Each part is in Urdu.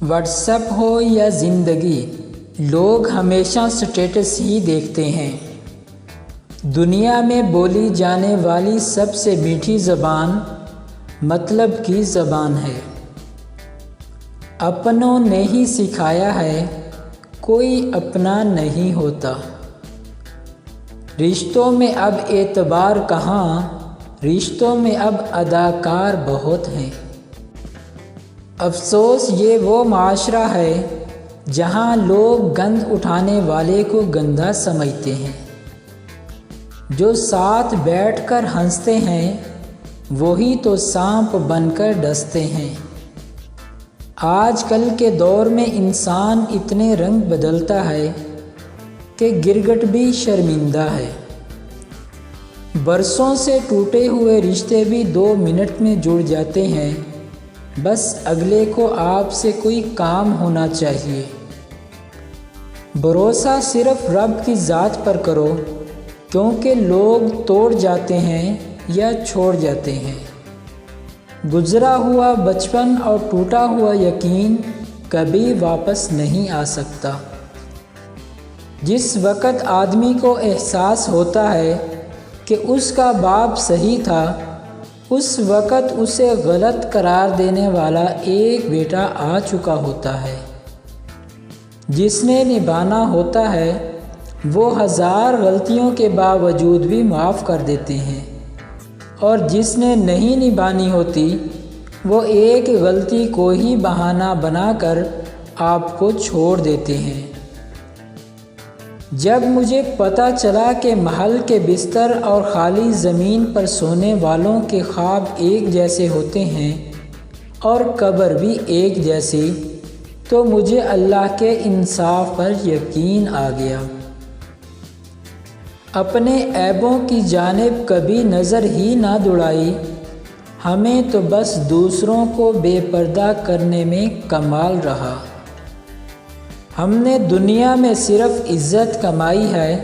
واٹس ایپ ہو یا زندگی، لوگ ہمیشہ سٹیٹس ہی دیکھتے ہیں۔ دنیا میں بولی جانے والی سب سے میٹھی زبان مطلب کی زبان ہے۔ اپنوں نے ہی سکھایا ہے کوئی اپنا نہیں ہوتا۔ رشتوں میں اب اعتبار کہاں، رشتوں میں اب اداکار بہت ہیں۔ افسوس یہ وہ معاشرہ ہے جہاں لوگ گند اٹھانے والے کو گندا سمجھتے ہیں۔ جو ساتھ بیٹھ کر ہنستے ہیں وہی تو سانپ بن کر ڈستے ہیں۔ آج کل کے دور میں انسان اتنے رنگ بدلتا ہے کہ گرگٹ بھی شرمندہ ہے۔ برسوں سے ٹوٹے ہوئے رشتے بھی 2 منٹ میں جڑ جاتے ہیں، بس اگلے کو آپ سے کوئی کام ہونا چاہیے۔ بھروسہ صرف رب کی ذات پر کرو، کیونکہ لوگ توڑ جاتے ہیں یا چھوڑ جاتے ہیں۔ گزرا ہوا بچپن اور ٹوٹا ہوا یقین کبھی واپس نہیں آ سکتا۔ جس وقت آدمی کو احساس ہوتا ہے کہ اس کا باپ صحیح تھا، اس وقت اسے غلط قرار دینے والا ایک بیٹا آ چکا ہوتا ہے۔ جس نے نبھانا ہوتا ہے وہ 1000 غلطیوں کے باوجود بھی معاف کر دیتے ہیں، اور جس نے نہیں نبھانی ہوتی وہ ایک غلطی کو ہی بہانہ بنا کر آپ کو چھوڑ دیتے ہیں۔ جب مجھے پتہ چلا کہ محل کے بستر اور خالی زمین پر سونے والوں کے خواب ایک جیسے ہوتے ہیں اور قبر بھی ایک جیسی، تو مجھے اللہ کے انصاف پر یقین آ گیا۔ اپنے عیبوں کی جانب کبھی نظر ہی نہ دوڑائی، ہمیں تو بس دوسروں کو بے پردہ کرنے میں کمال رہا۔ ہم نے دنیا میں صرف عزت کمائی ہے،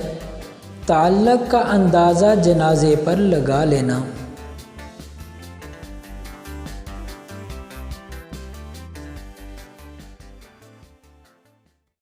تعلق کا اندازہ جنازے پر لگا لینا۔